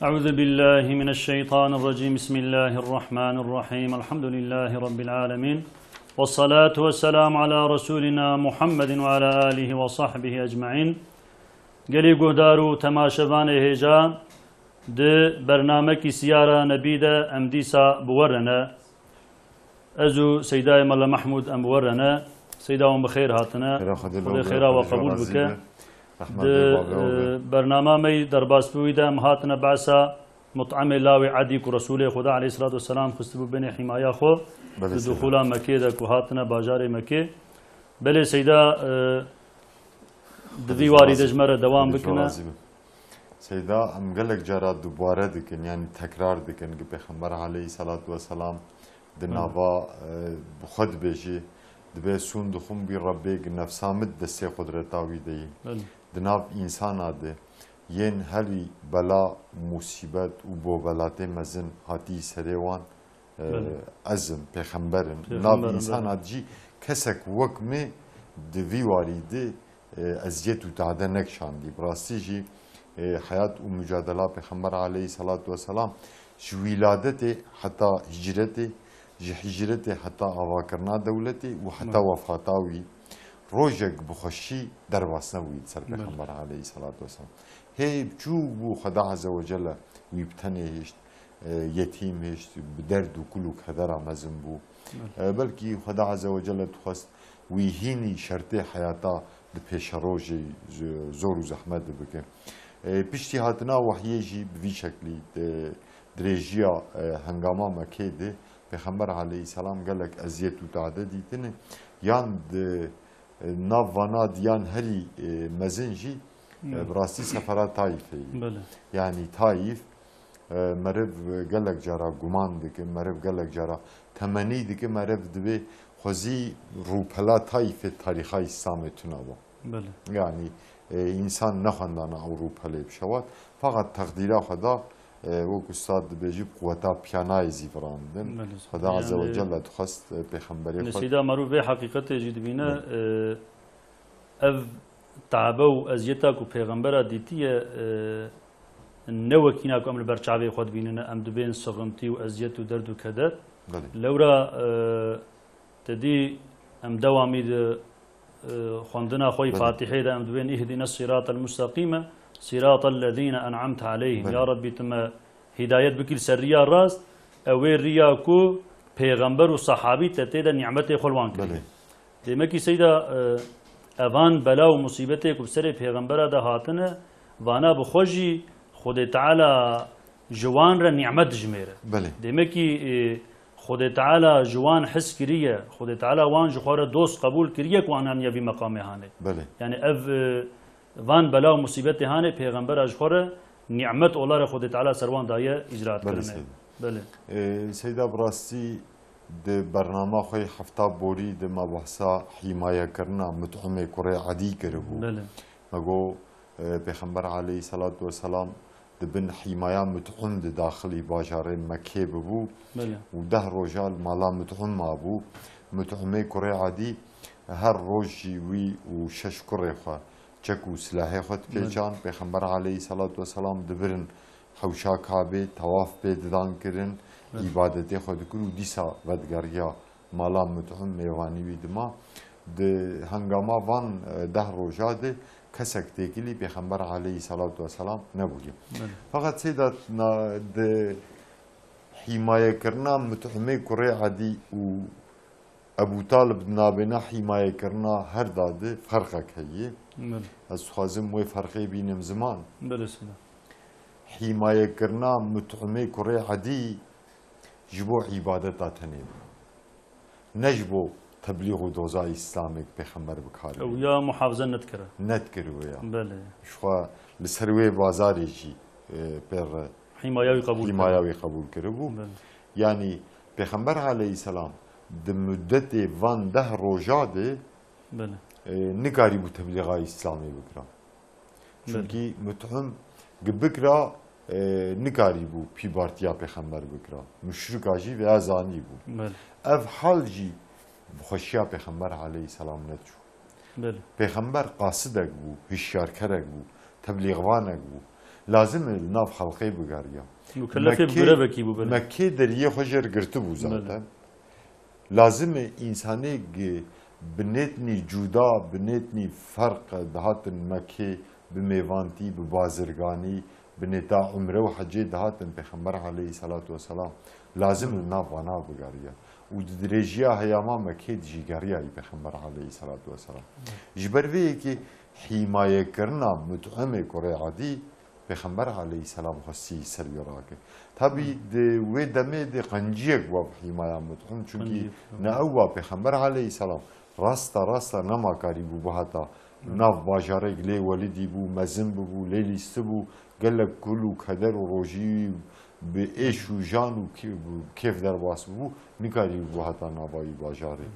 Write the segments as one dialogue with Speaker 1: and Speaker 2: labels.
Speaker 1: أعوذ بالله من الشيطان الرجيم. بسم الله الرحمن الرحيم. الحمد لله رب العالمين، والصلاة والسلام على رسولنا محمد وعلى آله وصحبه أجمعين. قلي قدارو تماشبان هجا د برنامج سيارة نبيدة أمديسا بورنا أزو سيداي ملا محمود أم بورنا سيداهم بخير هاتنا خيرا وقبول بك برنامه می در باسپوی ده مهاتنا بعثا مطعم لاوی عدی کو رسول خدا علیه الصلاة والسلام خستبو بین حمایه خو دخول مکه ده کو هاتنا بازار مکه بله سیدا دوی واری دجمره دوام بکنه
Speaker 2: سیدا ام گلک جرا دوباره دکن یعنی تکرار دکن که پیغمبر علیه الصلاة والسلام دنابا بخود بجی دبی سون دخون بی ربی نفسامد دستی قدرتاوی دی دناب انسان آده ین هری بلا مصیبت و بو بلاته مزن هاتی سریوان ازم پیغمبرن ناب انسان آده جی کسک وکمه دوی واریده ازیت و تعده نکشاندی براستی جی حیات و مجادله پیغمبر علیه صلاة و سلام جی ولادت حتی هجرت جی هجرت حتی آواکرنا دولتی و حتی وفاتاوی روجك بخشي درباسنا ويد سر پیغمبر عليه الصلاة والسلام هي بچوك بو خدا عز وجل ويبتني هشت يتيم هشت بدرد وكلو كدر مزن بو بلكي خدا عز وجل تخست ويهيني شرطي حياتا بپیش روجي زور و زحمت بكه پشتی هاتنا وحيجي بوي شكلي دريجيا هنگاما مكه ده پیغمبر عليه السلام قالك ازيت و تعددي تنه يان نافانا ديان هري مزنجي براسي سفرات طائفة يعني طائف مرف قالك جرا قمان دك مرف قالك جرا تمني دك مرف دبي خوزي روبلا طائفة تاريخ الإسلام تنابا يعني إنسان نخندنا أو روبلا بشوات فقط تقديره خدا وك استاد بيجيب قوتا بياناي زيفراندن خدا عز وجل تخست بيخمبري
Speaker 1: نسيدا معروف به حقيقته جد بينا اف تعبو ازيتك وبيغمبر ديتيه نوكينا كم البرچاوي خود بيننا ام دبين صغنتي وازيت ودرد وكذا لورا تدي ام دوامي خندنا خوي فاتحه ام دبين اهدنا الصراط المستقيم صراط الذين أنعمت عليهم يا ربي تم هداية بكل سرية الراس أوير رياكو پیغمبر وصحابي تتيدا نعمته خلوان كده دمكي سيدا أفان بلا ومصيبته كبسر پیغمبر ده هاتنه وانا بخوجي خود تعالى جوان را نعمت جميره دمكي خود تعالى جوان حس كريه خود تعالى وان جخوره دوست قبول كريه كوانا يبي مقامه هانه يعني اف وان بلا و مصیبت هانه پیغمبر اجخوره نعمت الله خود تعالی سروان دایه اجرات کرنه
Speaker 2: بله سیدا براستی ده برنامه خوی هفته بوری ده مباحثه حمایه کرنا متهم کره عادی کرده بود
Speaker 1: بله
Speaker 2: مگو پیغمبر علیه الصلاة والسلام ده بن حمایه متهم ده داخلی بازار مکه ببو و ده رجال مالا متهم ما بو متهم کره عادی هر روزی وی و شش کره خواه چکو سلاحی خود پیچان پیغمبر علیه الصلاة والسلام دبرن حوشا کعبه تواف پیددان کرن عبادت خود کرو دیسا ودگریا مالا متهم میوانی ویدما ده هنگاما وان ده روژا ده کسک تکیلی پیغمبر علیه الصلاة والسلام نبودیم فقط سیدات ده حمایه کرنا متهمه کره عادی و ابو طالب نابنا حمایه کرنا هر داده فرقه کهیه از خوازم وی فرقی بینم زمان حمایه کرنا متهمه کره عادی جبو عبادت تنه نجبو تبلیغ و دوزای اسلامی پیغمبر بکاره
Speaker 1: او یا محافظه
Speaker 2: نتکره ویا
Speaker 1: بله
Speaker 2: شخوا لسروی بازاری جی پر حمایه قبول کرده بو یعنی پیغمبر علیه السلام ده مدت وان ده روژا ده نکاری بو تبلیغای اسلامی بکرا چونکی متهم بکرا نکاری بو پی بارتیا پیغمبر بکرا مشرک آجی و ازانی بو اف حال جی خوشیا پیغمبر علیه السلام ندشو پیغمبر قاصدک بو هشیارکرک بو تبلیغوانک بو لازم الناف حلقي بقاريا
Speaker 1: مكلف بربكي بو
Speaker 2: مكي دريه خجر قرتبو زاتا لازم انساني بنتني جودا بنتني فرق دهاتن مكي بميوانتي ببازرگاني بنتا عمره وحجي دهاتن پیغمبر عليه الصلاة والسلام لازم الناف وانا بقاريا ودريجيا هياما مكي جيغاريا پیغمبر عليه الصلاة والسلام جبر ويكي حماية كرنا متهمه كوري عادي پیغمبر علیه السلام خاصی سریراکه تابی و دمه د قنجیک و حمایه متهم چونکی نه او پیغمبر علیه السلام راستا نما کاری بو بهتا ناف باجاره گلی ولیدی بو مزن بو لیلیست بو گلک کلو کدر و روجی به ایش و جان و کیف در باس بو نکاری بو بهتا نابایی باجاره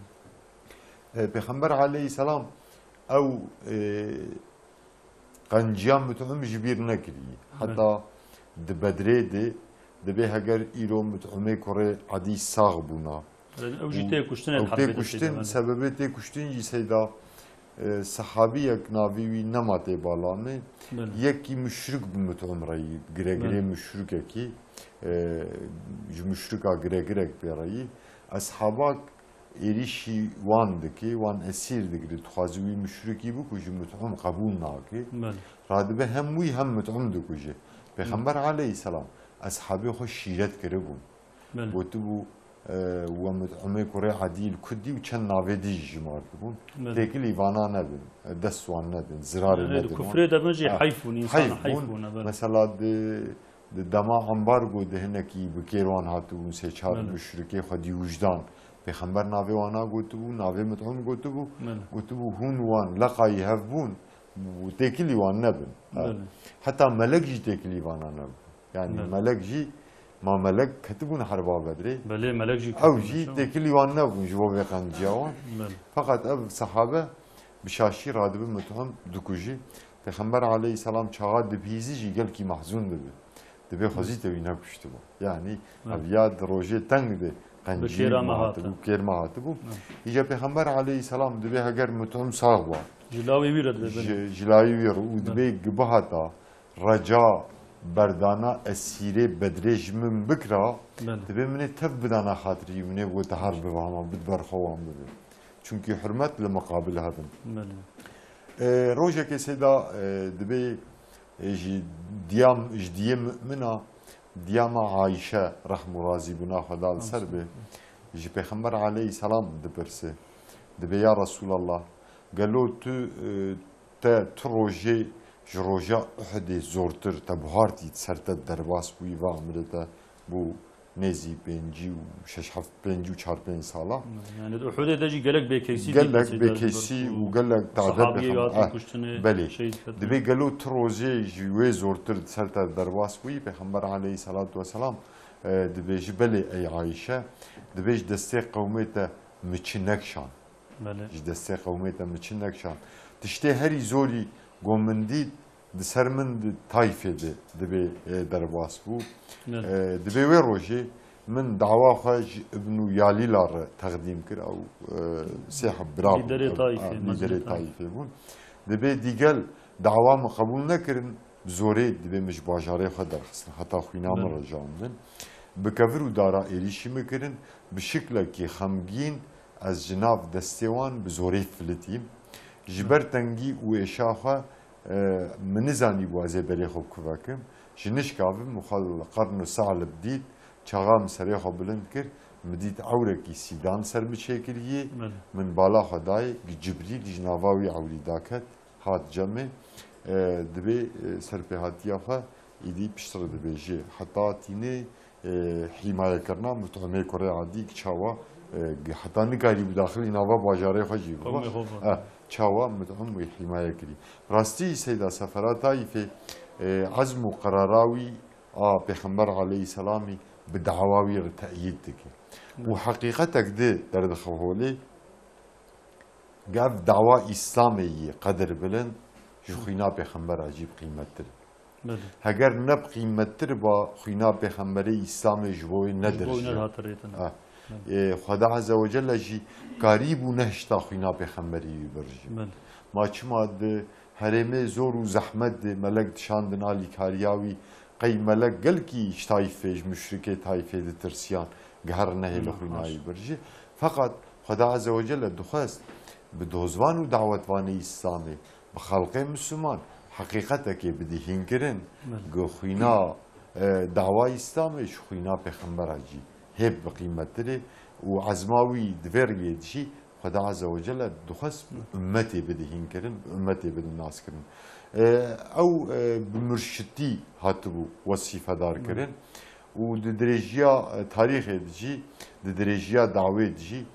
Speaker 2: پیغمبر علیه السلام او قنجیان متهم جبیر نکری حتی دبدره دبی هگر ایرو متهمه کره عادی ساغ بونا
Speaker 1: او جی تکشتن
Speaker 2: سبب تکشتن جی سیدا صحابی یک ناویوی نماته بالامه یکی مشرک بمتهم رایی گره مشرک کی مشرکا گره بیایی اصحابak erişi vandaki van esirdi tuhazıvi müşriki bu kucu muthum kabul naki radibe hem mu hem muthum du kucu Peygamber aleyhisselam ashabi hoş şiret keribun gotu bu ve muthum kore adil kudi ve çen navedi jimar bun tekil ivana nebin deswan nebin zirar nebin
Speaker 1: kufre de bence hayfun insan hayfun
Speaker 2: mesela dama ambargo dehneki bu kervan hatun seçar müşrike hadi vicdan پیغمبر ناوی وانا گوتو بو ناوی متهم گوتو بو هون وان لقای هفبون و تکلی وان نبن حتی ملک جی تکلی وانا نبن yani ملک جی ما ملک کتبون حربا بدری
Speaker 1: بله ملک جی
Speaker 2: او جی تکلی وان نبن جواب وقان جوان فقط او صحابه بشاشی رادب متهم دکوجی پیغمبر علیه السلام چاقا دبیزی جی گل کی محزون دبی دبی خوزی توی نکشتی با yani avyad roje tang de بكيرما هاتبو يجا پیغمبر عليه السلام دبي هگر متهم صاغوا
Speaker 1: جلاوي ويرد
Speaker 2: جلاوي وير ودبي قبهتا رجا بردانا اسيره بدرج من بكرا دبي من تف بدانا خاطري من بو تحرب وهما بدبر خوام دبي çünkü hürmet le mukabil hadin roja ke seda dibê diyam mü'mina diyama Ayşe rahmu razi buna xedal ser be ji peygamber aleyhisselam dipirse dibe ya Resulallah gelo tu te roje ji roja Uhudê zortir te buhartî ser te derbas bûyî ve amilete bu nezi pêncî û şeş heft pêncî û çar pênc sala
Speaker 1: yani Uhudê de jî gelek bêkesî
Speaker 2: û gelek tade belê dibe gelo tu roje ji wê zortir ser te derbas bûyî peygamber aleyhisselatu vesselam dibe ji belê ey Ayşe dibe ji destê qewmê te miçin nekşan ji destê qewmê te miçin nekşan tiştê herî zorî gomindî di ser min di Taifê de dibe derbas bû dibe wê rojê min dawa xwe ji ibn Yalîla re teqdîm kir ew sê birav lîderê Taifê bûn dibe dîgel dawa min qebûl nekirin zorê dibe min ji bajarê xwe derxistin heta xwîna min re jandin bikevir û dara êrişî mikirin bi şiklekî xemgîn ez ji nav destê wan bi zorê filitîm ji ber tengî û êşa xwe من نزانی بوازه بری خوب کواکم جنش کافم مخال قرن و سالب دید چاقام سری خوب بلند کرد مدید عوره کی سیدان سر بچکریه من بالا خدای جبریل جناواوی عوری داکت هات جمع دبی سرپهاتیا خا ایدی پشتر دبیجه حتی تینه حمایه کرنا متهمه کره عادی چاوا حتی نکاری بداخلی نوا باجاره خواهی چاوا متهم و حمایه کری راستی سیدا سفرات طایفه عزم و قراراوی پیغمبر علیه السلامی به دعواوی را تأیید دکه و حقیقتک ده در دخوهولی گفت دعوا اسلامی قدر بلند جو خوینا پیغمبر عجیب قیمت تر اگر نب قیمت تر با خوینا پیغمبر اسلامی جوی ندرجه خدا عز و جل جی قریب و نهشتا خوینا پیغمبری برجی ما چما ده هەرێمێ زۆر و زەحمەت دێ مەلەک شاندن علی کاریاوی قەی مەلەک گەلکی تایفێژ مشرکێ تایفێ دترسیان گەهر نەهێ لە خوینایی برژێ فقط خدا عز وجل دخواست bi dozvan û dawetvanê İslamê bi xelqê Müslüman heqîqetekê bidîhînkirin gu xwîna dawa İslamê ji xwîna pêxembera cî hêb bi qîmettirê û ezma wî divê rêyê jî Xweda Azze ve Celle dixwest ümmetê bidîhînkirin ümmetê bidin naskirin ew bi mürşitî hatibû wesîfedar kirin û di dirêjiya tarîxê de jî di dirêjiya dawê de jî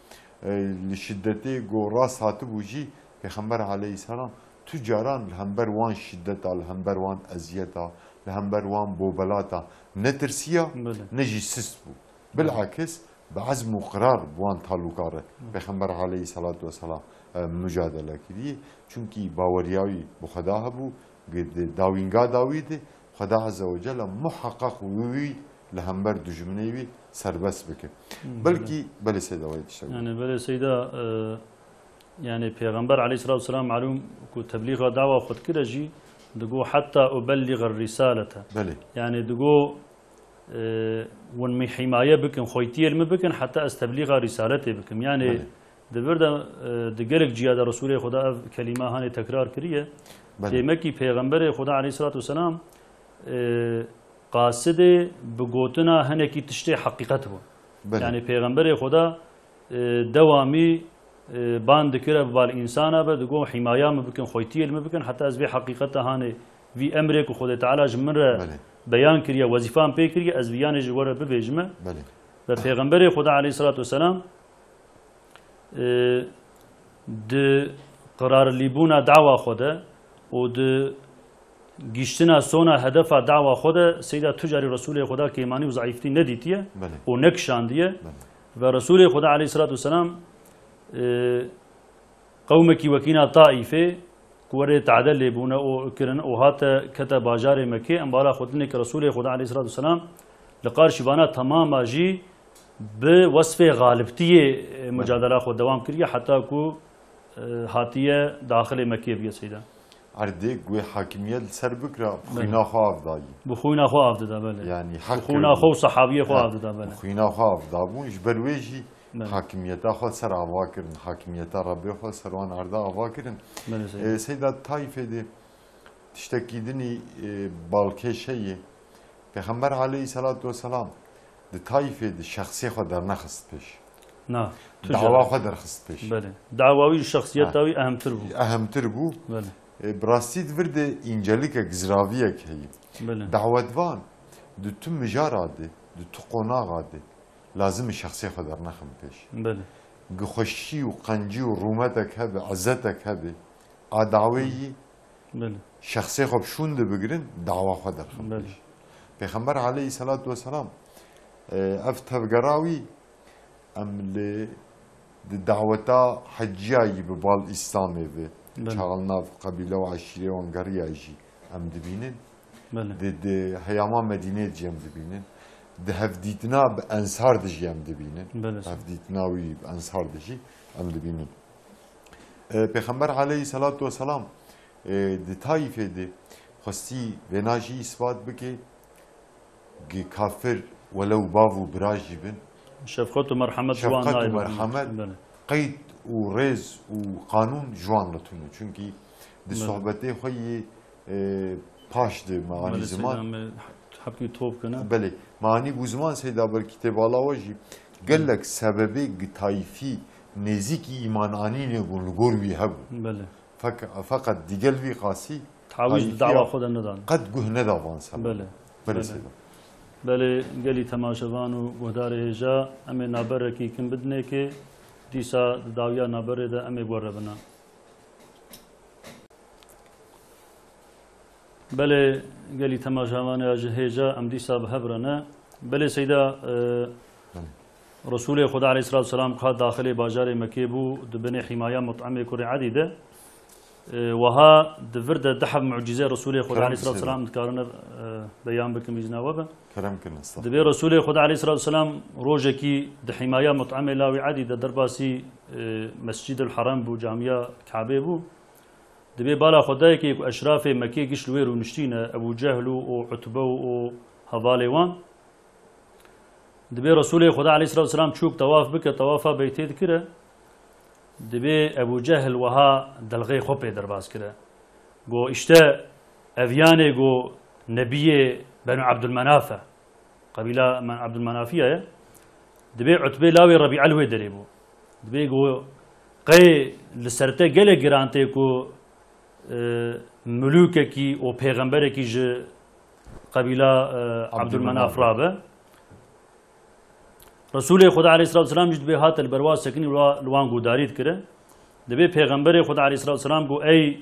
Speaker 2: li şiddetê got rast hatibû jî Pêxember aleyhisselam tu caran li hember wan şiddeta li hember wan eziyeta li hember wan bobelata netirsiya ne jî sist bû bilakis bi ezm û qirar bi wan talûkare Pêxember aleyhisselatu vesselam mücadele kiriye çünkü baweriya wî bi Xweda hebû dawînga dawî de Xweda Azze ve Celle muheqqaq wî li hember dijminê wî serbest bike. Belki böyle seyda
Speaker 1: yani böyle seyda yani Peygamber aleyhissalatu vesselam malum ku tebliğa dava xud kira jî digo hatta ubelliga risalete. Yani digo wen mi himaye bikin xoytiyel mi bikin hatta ez tebliğa risalete bikim. Yani devirde digelek cihada Resulê Xuda ev kelime hani tekrar kiriye. Demek ki Peygamber Xuda aleyhissalatu vesselam قاصد بگوتنا هنکی تشتی حقیقت بود یعنی پیغمبر خدا دوامی باند کرده بال انسان به دگو حمایه مبکن خویتیل مبکن حتی از به حقیقت هانه وی امر کو خدا تعالی جمن را بیان کریه وظیفان پی کریه از بیان جوره ببیجمه و پیغمبر خدا علیه الصلاة والسلام د قرار لیبونا دعوا خدا و د گیشتنا سونا هدف دعوا خود سیدا تجاری رسول خدا که ایمانی و ضعیفتی ندیتیه و نکشاندیه و رسول خدا علیه الصلاة والسلام قوم کی وکینا طائفه کوره تعدل لیبونه او کرن او هات کتا باجار مکه انبالا خودنه که رسول خدا علیه الصلاة والسلام لقار شبانه تمام جی به وصف غالبتی مجادله خود دوام کریه حتی کو هاتیه داخل مکه بیه سیدا
Speaker 2: Ardê guê hakimiyet ser bikira xwîna xwe av dayî.
Speaker 1: Bi xwîna xwe av dida bele.
Speaker 2: Yani
Speaker 1: xwîna xwe û sahabiyê xwe av dida bele.
Speaker 2: Xwîna xwe av dabûn ji ber wê jî hakimiyeta xwe ser ava kirin, hakimiyeta Rabbê xwe ser wan arda ava kirin. Seyda Taîfê de tiştekî dinî balkêşeyê Pêxember aleyhisselatu vesselam di Taîfê de şexsê xwe dernexist pêş.
Speaker 1: Na.
Speaker 2: Dawa xwe derxist pêş.
Speaker 1: Bele. Dawa wî şexsiyeta wî ehemtir bû.
Speaker 2: Ehemtir bû.
Speaker 1: Bele.
Speaker 2: براستی دور ده اینجلیک گزراویه که دعوتوان دو تو مجاراده دو تو قناغاده لازم شخصی خود در نخم پیش گخوشی و قنجی و رومتک هبه عزتک هبه آدعوی شخصی خود شونده بگرین دعوا خود در خم پیش پیغمبر علیه الصلاة والسلام اف تفگراوی ام دعوتا حجیایی ببال اسلامی و چاغلناف قبیله و عشیره و انگریه جی ام دبینن ده هیاما مدینه جی ام دبینن ده هفدیتنا به انصار دجی ام دبینن هفدیتناوی به انصار دجی ام دبینن پیغمبر علیه الصلاة والسلام ده طایفه ده خستی وناجی اثبات بکه کافر ولو باو براجی بن
Speaker 1: شفقت و مرحمت
Speaker 2: شفقت و مرحمت قید و رز و قانون جوان لطونه چونکی دی صحبته خویی پاش ده معانی زمان
Speaker 1: حبکی توب کنه
Speaker 2: بله معانی بو زمان سیدا بر کتاب آلا واجی گلک سببه گتایفی نزیکی ایمان آنینه گون لگوروی هبو
Speaker 1: بله
Speaker 2: فقط دیگل وی قاسی
Speaker 1: تعویض دعوا خود ندان
Speaker 2: قد گوه نداوان سبب
Speaker 1: بله
Speaker 2: بله سیدا
Speaker 1: بله گلی تماشوان و گهدار هجا امی نابره کی کم بدنه که دیسا داویا نابره ده امی گوره بنا بله گلی تماشوان هجا ام دیسا بهبرنه بله سیدا رسول خدا علیه السلام که داخل بازار مکه بو دبنه حمایه مطعمه کره عدیده وها دفرد دحب معجزه رسول خدا علیه السلام دکارنه بیان بکم جنابه
Speaker 2: کرم کنه
Speaker 1: دبی رسول خدا علیه السلام روزه کی د حمایه مطعمه لاوی عدیده درباسی مسجد الحرام بو جامعه کعبه بو دبي بالا خدایك اشراف مكي قش لوير ونشتينا ابو جهل وعتبه وهذاليوان دبي رسول خدا عليه الصلاه والسلام تشوك طواف بك طوافا بيتي ذكره دبي ابو جهل وها دلغي خوبي درباس كده جو اشتا افياني جو نبي بنو عبد المنافه قبيله من عبد المنافيه دبي عتبه لاوي ربيع الوي دريبو دبي جو قي لسرته گله گرانته کو ملوككي و پیغمبركي ج قبيله عبد المناف رابه رسول خدا عليه الصلاه والسلام جد به هات البرواز سكني لوان گوداريت كره دبي پیغمبر خدا عليه الصلاه والسلام گو اي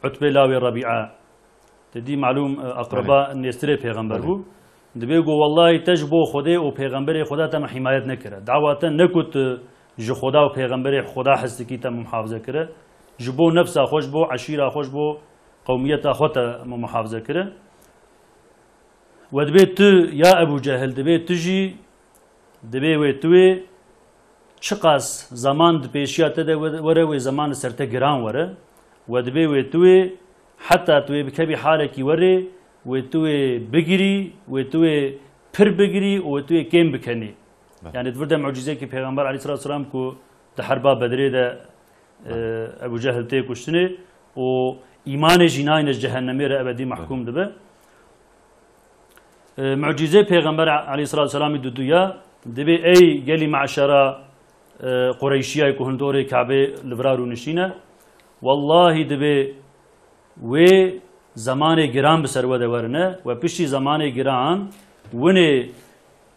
Speaker 1: عتبه لاوي ربيعه تدي معلوم اقرباء نيستري پیغمبر بو دبي گو والله تجبو خدا و پیغمبر خدا تم حمايت نكره دعوات نكت ج خدا و پیغمبر خدا حسكي تم محافظه كره جبو نفسه خوش بو عشيره خوش بو قوميته خوته محافظه كره ودبيت يا ابو جهل دبيت تجي دبي ويتوي چقاس زمان د پیشیات ده وره و زمان سرته گران وره ودبي ويتوي حتى توي بكبي حالك وره ويتوي بگيري ويتوي پر بگيري ويتوي كيم بكني يعني تفرد معجزه كي پیغمبر عليه الصلاه والسلام کو د حربا بدري ده ابو جهل تي كشتني و ايمان جناين جهنمي ر ابدي محكوم دبه معجزه پیغمبر عليه الصلاه والسلام ددويا دبي اي جلي معشره قريشيه كهن دوري كعبه لبرارو نشينه والله دبي و زمان گران بسر وده ورنه و پشتی زمان گران ونه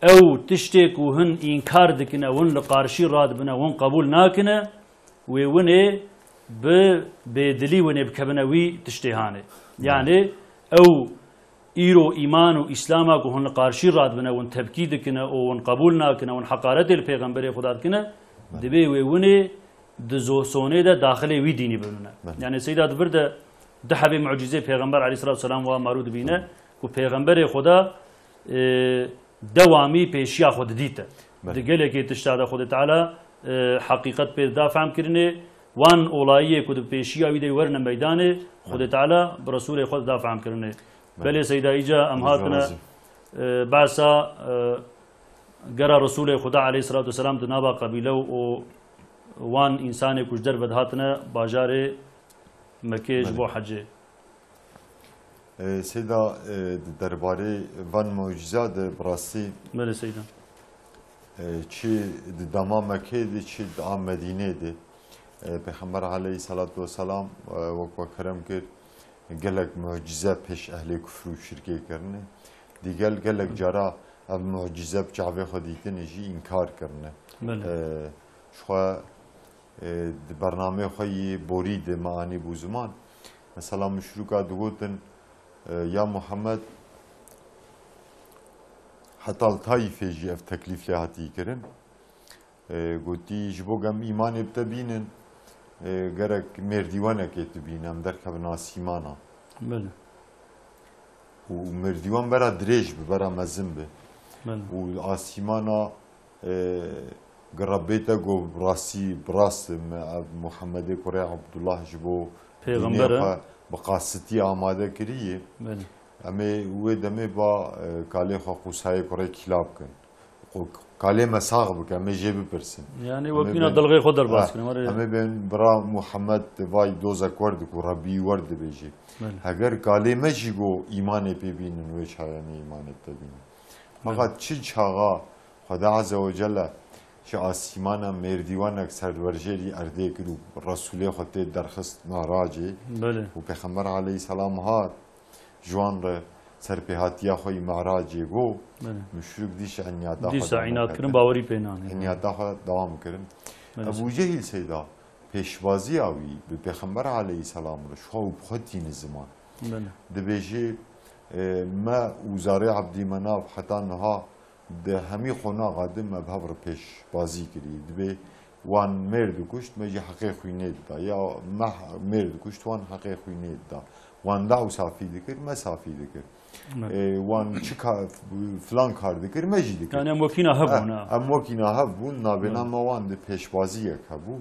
Speaker 1: او تشتي كهن انكار دكنه ون لقارشي راد بنا ون قبول ناكنه وونه بدلي ونه بكبنوي تشتهانه يعني او ايرو ايمان واسلام کو هن قارشي راد بنا ون تبكيد كنا ون قبولنا كنا ون حقارت الپیغمبر خدا كنا دبي ونه دزو سونه ده داخله وي ديني بنونه يعني سيدات برده دحب معجزه پیغمبر عليه الصلاه والسلام و مارود بينه کو پیغمبر خدا دوامي پیشیا خود دیته دگله که تشتاده خود تعالی حقیقت پر دافع کرنه وان اولایه کد پیشیا ویده ورن میدان خود تعالی برسول خود دافع کرنه بله سیدا ایجا امهاتنا بعثا گرا رسول خدا علیه الصلاة والسلام دنابا قبیله و وان انسان کجدر بدهاتنا باجار مکه جبو حجه
Speaker 2: سیدا درباره وان معجزات براسی
Speaker 1: بله سیدا
Speaker 2: چی دما مکه دی چی دام مدینه دی پیغمبر علیه الصلاة والسلام وقت کرم کرد گلک معجزه پیش اهل کفر و شرک کرنه دیگل گلک جرا اب معجزه بچعبه خودیتن جی انکار کرنه شخوا برنامه خوی برید معانی بو زمان مثلا مشروکا دوگوتن یا محمد حتی الطایفه جی اف تکلیف لحاتی کرن گوتی جبو گم ایمان بتبینن گرک مردیوانه که تبینم در که ناسیمانا
Speaker 1: بله
Speaker 2: و مردیوان برا دریج به برا مزم به و آسیمانا گربیتا گو براسی براس محمد کره عبدالله جبو
Speaker 1: پیغمبره
Speaker 2: بقاستی آماده کریه اما او دمه با کاله خو قوسای کره کلاب کن کاله مساق بکن اما جیب پرسن
Speaker 1: یعنی وکینا دلغی خود در باز کنیم
Speaker 2: اما بین برا محمد وای دوزک ورد کو ربی ورد بیجی اگر کاله مجی گو ایمان پی بینن ویچ هایانی ایمان پی بینن فقط چی چاقا خدا عز و جل که آسیمانا مردیوان اکثر ورجری ارده کرو رسول خود درخست ناراجی و پیغمبر علیه السلام هات جوان را سرپیهاتیا خوی معراجی گو مشروک دیش انیاتا
Speaker 1: خود عنایت کرن باوری پینانه
Speaker 2: انیاتا خود دوام کرن ابو جهل سیدا پیشوازی آوی به پیغمبر علیه السلام را شخوا بخودی نزمان دبیجی ما وزاره عبدی مناف حتی نها ده همی خونا قادم مبهب رو پیش بازی کری دبی وان مرد کشت مجی حقیق خوی نید دا یا مرد کشت وان حقیق خوی نید دا وان دعو صافی دکر ما صافی دکر وان چی فلان کار دکر مجی دکر
Speaker 1: یعنی اموکینا هبونا
Speaker 2: اموکینا هبون نابینا ما وان ده پیش بازی یک هبو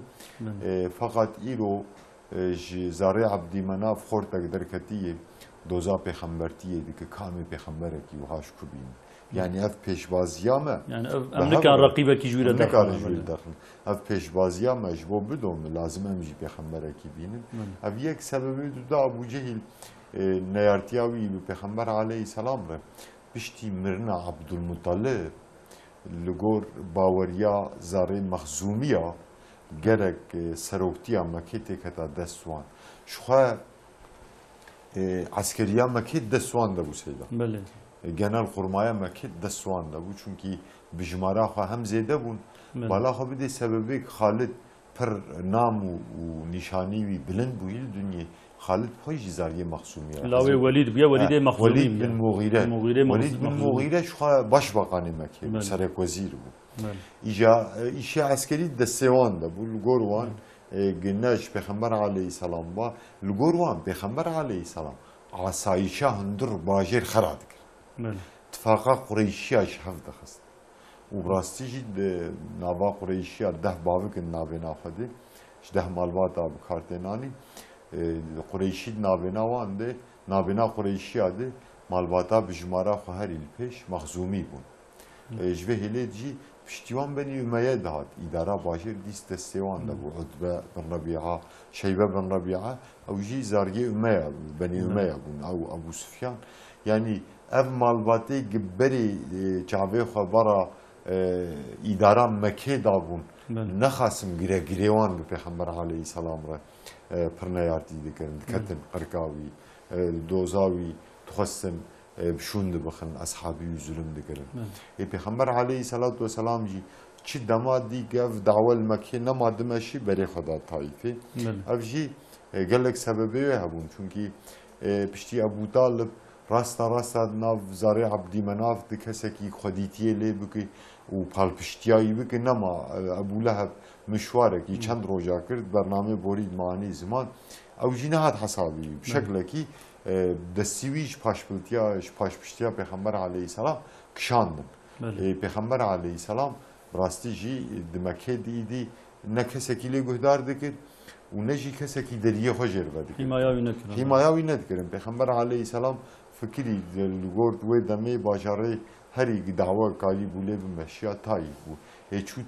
Speaker 2: فقط ایرو زاري عبدي مناف خورتك دركتيه دوزا پیغمبرتيه دي كامي پیغمبرك وهاش كبين يعني اف پیشبازیامه
Speaker 1: يعني امنك رقيبك جويره
Speaker 2: داخل اف پیشبازیامه جبو بدوم لازم امجي پیغمبرك بينن اف يك سببي دا ابو جهل نيارتياوي پیغمبر عليه السلام ره بشتي مرنا عبد المطلب لغور باوريا زاري مخزوميه gerek seroktiya Mekke tekata destwan şuha askeriya Mekke destwan da bu seyda genel kurmaya Mekke destwan da bu çünkü bijmara hem zede bun bala bir de sebebi Halid per namu nişani ve bilin bu il dünya Halid hoy jizariye mahsumiya
Speaker 1: lawe Velid biya Velid mahzumi
Speaker 2: Velid bin Mughire Velid bin Mughire şuha başbakanı Mekke serek vezir bu işe askeri destevan da bu Lugorwan güneş Peygamber aleyhisselam ba Lugorwan Peygamber aleyhisselam asayişa hundur bajir xaradik itfaqa Qureyşiya şhavda xast u brastici de nava Qureyşiya deh bavik navena xadi deh malbat ab kartenani Qureyşi navena wan de navena Qureyşiya de malbata bijmara xo her il peş mahzumi bun jve heleci piştivan beni Ümeyye dahat idara başır dist destevan da bu Utbe bin Rabi'a Şeybe bin Rabi'a ev jî zarge Ümeyye beni Ümeyye bun ev Abu Sufyan yani ev malbatê giberî çavê xwe bara idara Mekke da bun nexasim girêwan bi Peygamber aleyhisselam re pirneyartî dikirin diketin qirkawî dozawî dixwestin بشون دبخن أصحابي وزلم دكرن. پیغمبر عليه الصلاة والسلام جي چی دماد دی گف دعوال مکه نماد ماشی برای خدا طایفه. افجی گلک سببی هبون چونکی پشتی ابو طالب راستا ناف زاری عبدی مناف دکسکی خدیتیه لی بکی و پال پشتیایی بکی نما ابو لهب مشواره کی چند روزا کرد برنامه بورید معنی زمان. اوجی نهاد حسابی بشکل کی دستیویش پاشپشتیا پیغمبر علیه السلام کشاندن پیغمبر علیه السلام راستی جی دمکه دیدی نه کسی کی لگهدار دکر و نه جی کسی کی دریه خوشر بدکر حمایاوی ندکرن پیغمبر علیه السلام فکری لگورد و دمی باجاره هری دعوه کالی بوله بمشیا تایف بو چو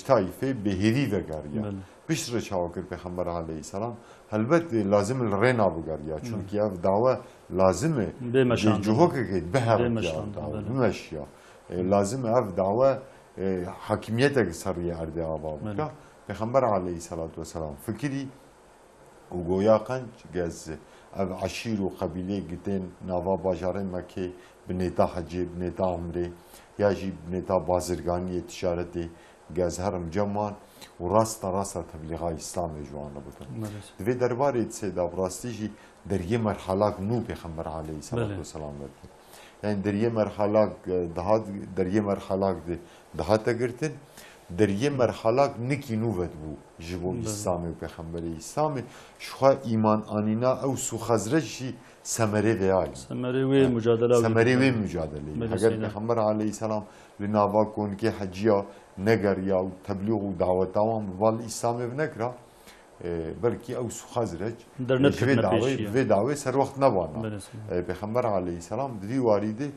Speaker 2: تایفه بهیری وگریا بیشتر چاوکر پیغمبر علیه السلام البته لازم الرنا بگریا چونکه اف دعوه لازمه جوهک که بهر بمشیا لازم اف دعوه حاکمیت سریع ارده آبا بکا پیغمبر علیه السلام فکری و گویا قنج گز اف عشیر و قبیله گتن نوا باجاره مکه بنیتا حجی بنیتا عمره یا جی بنیتا بازرگانی تجارتی گز هرم جمان و راستا تبلیغای اسلام جوانه بودن. دوی درباره سیدا راستی جی در یه مرحله نو پیغمبر علیه السلام بود. یعنی در یه مرحله دهات گرتن در یه مرحله نکی نو بود بو جبو اسلامی و پیغمبری اسلامی شخوا ایمان آنینا او سو خزرجی سمره ویای
Speaker 1: سمره وی مجادله
Speaker 2: اگر پیغمبر علیه السلام لناوا کن که حجیا نگر یا تبلیغ و دعوت آوام وال اسلامی نکرا بلکه او سو خزرج و دعوه سر وقت نبانا پیغمبر علیه السلام دی واریده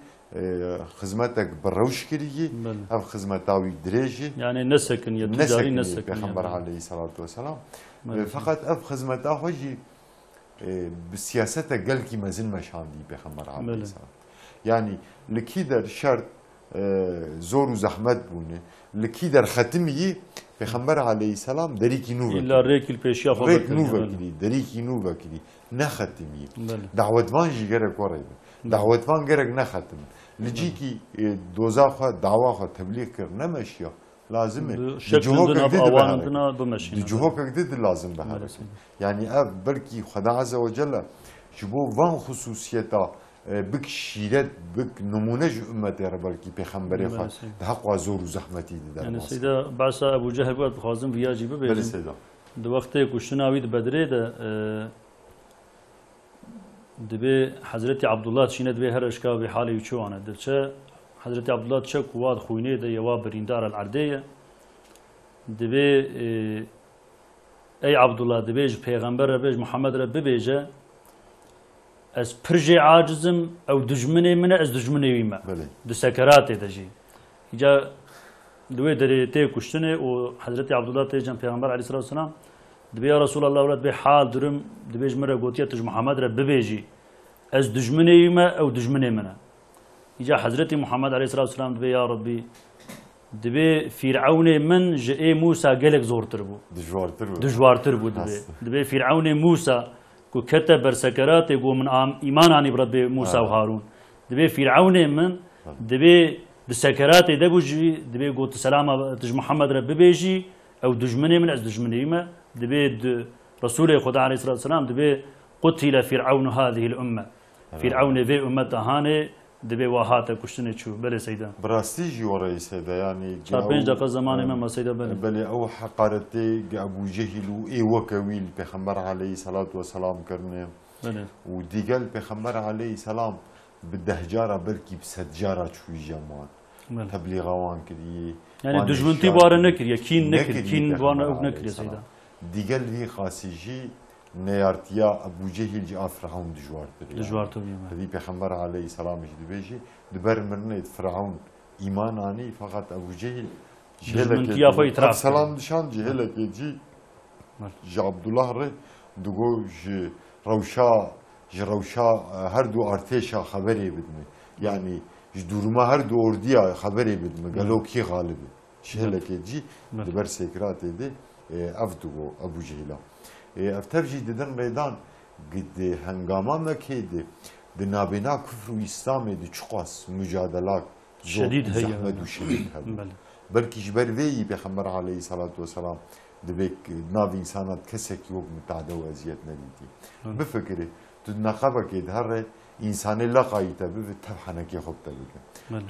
Speaker 2: خدمتك بروش كريجي أو خدمتاوي دريجي
Speaker 1: يعني نسكن يتجاري نسكن
Speaker 2: پیغمبر عليه الصلاة والسلام فقط أب خدمتاه هجي بالسياسة قال كي مازال مشان دي پیغمبر عليه السلام يعني لكيدر شرط زور وزحمت بونه لكيدر ختمي پیغمبر عليه السلام دريكي نو
Speaker 1: إلا ريك البيشيا
Speaker 2: ريك نو وكلي دريكي نو وكلي نختمي دعوت وانجي غيرك قريب دعوت وان غيرك نختم لجيكي دوزاخه دعوه تبليغ كر نمشيا لازمه جوهك جديد لازم بهذا يعني اب بلكي خدا عز وجل جبو وان خصوصيته بك شيرت بك نمونج امتي بلكي پیغمبري خو حق زور وزحمتي دي
Speaker 1: يعني سيدا بعث ابو جهل بود خازم وياجيبه
Speaker 2: بل سيدا
Speaker 1: د وقت كشناوي بدري ده دبي حضرت عبد الله شينه دبي هر اشكا بحاله يچوانا دچه حضرت عبد الله چه قواد خوينه ده يوا بريندار العرديه دبي ای عبدالله دبیج پیغمبر بیج محمد را ببیجه از پرجی عاجزم او دجمنی منه از دجمنی ویمه دو سکراتی دجی اینجا دوی دریته کشتنه و حضرت عبدالله تیجم پیغمبر علیه الصلاة والسلام دبی یا رسول الله ولد به حال درم دبیج مرا گوتیه تج محمد را ببیجی از دجمنی ویمه او دجمنی منه اینجا حضرت محمد علیه الصلاة والسلام دبی یا ربی دبی فرعون من جاء موسى قالك زورتر بو دجوارتر بو دبي فرعون موسى كو كتب برسكرات يقول من ايمان اني برب موسى وهارون دبي فرعون من دبي بسكرات دبي قلت سلام دج محمد رب بيجي او دجمني من از دجمني ما دبي رسول خدا عليه الصلاه والسلام دبي قتل فرعون هذه الامه فرعون في امته هانه دبي واهات كشتني شو بله سيدا
Speaker 2: براستي جوري سيدا يعني
Speaker 1: بين دقيقه زمان ما سيدا
Speaker 2: بله او حقارتي ابو جهل واي وكويل پیغمبر عليه الصلاه والسلام كرنه
Speaker 1: بله
Speaker 2: وديقل پیغمبر عليه السلام بالدهجاره بلكي بسدجاره شوي جمان تبليغ وان كدي
Speaker 1: يعني دجمنتي بار نكر يا كين نكر كين وانا او نكر يا سيدا
Speaker 2: ديقل في خاصيجي نيارتيا ابو جهل جاء فرعون
Speaker 1: دجوارتر
Speaker 2: هذه پیغمبر عليه السلام دبيجي دبر مرنه فرعون ايماناني فقط ابو جهل
Speaker 1: جهلك
Speaker 2: سلام دشان جهلك جي عبد الله ره دغو روشا هر دو ارتشا خبري بدمي يعني دورما هر دو ارديا خبري بدمي قالوا كي غالب جهلك جي دبر سكرات دي افدو ابو جهل افتفجي ددن ميدان قد هنگاما مكيدي دنابنا كفر وإسلام دي چقاس مجادلات
Speaker 1: شديد هي
Speaker 2: زحمة وشديد هذا بلكي جبر في بيخمر عليه الصلاة والسلام دبيك ناف إنسانات كسك يوم متعدى وأزيات نديتي بفكري تدناقبك يدهر إنسان لا قايته بتبحنك يخبط بك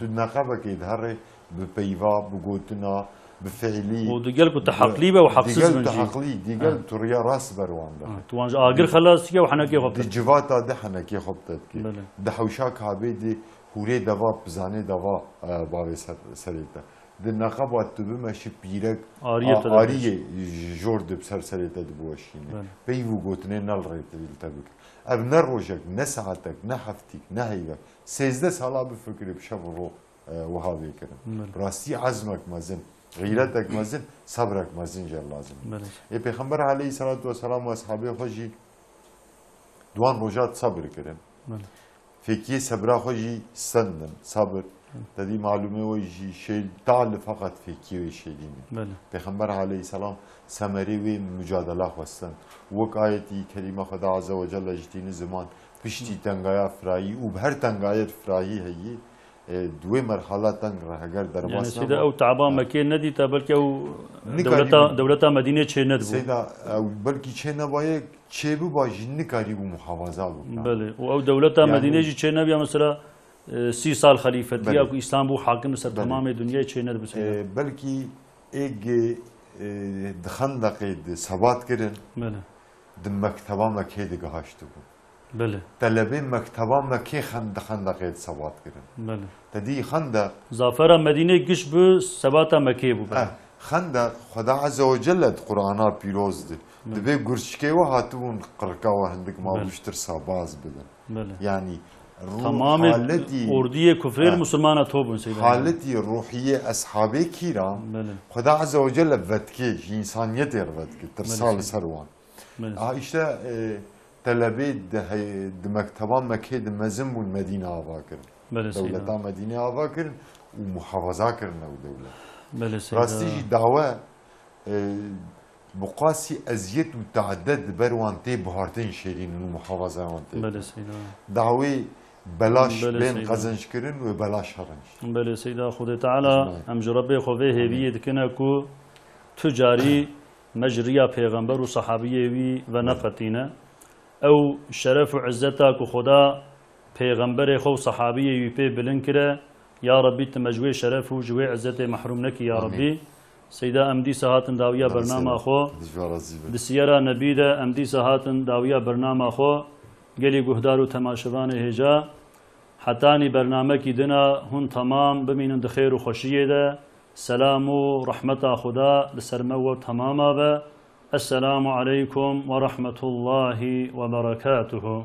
Speaker 2: تدناقبك يدهر ببيوا بقوتنا بفعلي
Speaker 1: ودقل كنت حقليبه وحقسز
Speaker 2: دقل تحقلي دقل تريا راس بروان ده
Speaker 1: توانج اگر خلاص كي وحنكي خبطت
Speaker 2: جواتا ده حنكي خبطت كي ده حوشاك هابيدي هوري دوا بزاني دوا باوي سريتا ده نقبات تبمشي بيرك آريه جورد بسر سريتا دبوشيني بيو قوتني نال ريت التبك اب نروجك نساعتك نحفتك نهيك سيزده سالا بفكري بشبرو وهابي كرم راستي عزمك مازن غيرتك مازن صبرك مازن جل لازم پیغمبر عليه الصلاه والسلام واصحابه خوجي دوان روجات صبر كرم فكي صبر خوجي سندم صبر تدي معلومه وجي شيء تعال فقط فكي وشي دين پیغمبر عليه السلام سمري ومجادله وسن وك آيتي كلمه خدا عز وجل جتين زمان پشتي تنگايا فراي وبهر تنگايا فراي هي دوی مرحله تنگ راه اگر در
Speaker 1: يعني سيدا او تعبان مكين ندي تا بلكي او دولتا مدينه چه ند بو
Speaker 2: سيدا او بلكي چه نبايه چه بو باجي نكاري بو محافظه بو
Speaker 1: بله او دولتا مدينه جي چه نبيا مثلا 30 سال خليفه يا اسلام بو حاكم سر تمام دنيا چه ند بس
Speaker 2: بلكي اگ دخندق ثبات كرن
Speaker 1: بله
Speaker 2: د مكتبه مكي دغه هاشت بو
Speaker 1: بله
Speaker 2: طلبه مكتبه مكي خندق ثبات كرن
Speaker 1: بله
Speaker 2: تدي خندق
Speaker 1: ظافر مدينه گش بو ثبات مكي بو
Speaker 2: خندق خدا عز وجل قرانا پیروز دي دبي گرشكي و هاتون قرقا و هندك ما بشتر ساباز بدن
Speaker 1: بله
Speaker 2: يعني
Speaker 1: تمام اردی کفر مسلمان توبون سيدنا
Speaker 2: حالتي الروحيه اصحابي كرام خدا عز وجل فتكي انسانيت فتكي ترسال سروان işte talebe de mekteban Mekke de mezim bu Medine ava kirin. Devleta Medine ava kirin و muhafaza kirin o devlet. Rastî jî dawe بقاسي أزيت متعدد بروان تي بهارتين شيرين ومحافظة وان تي دعوي بلاش بين قزنج كرن وبلاش هرنج
Speaker 1: بله سيدا خود تعالى ام جربي خوفه هبيه دكنا كو تجاري مجريا پیغمبر وصحابيه وي ونقتينا او شرف وعزتك خدا پیغمبر خو صحابيه وي بي بلنكره يا ربي تمجوي شرف وجوي عزته محروم نك يا ربي سيدا امدي ساعات داويه برنامج خو دسيرا نبي ده امدي ساعات داويه برنامج خو قالي جهدار وتماشوان هجا حتاني برنامج دنا هن تمام بمين خير وخشيه ده سلام ورحمة خدا لسرمو تماما به السلام عليكم ورحمة الله وبركاته.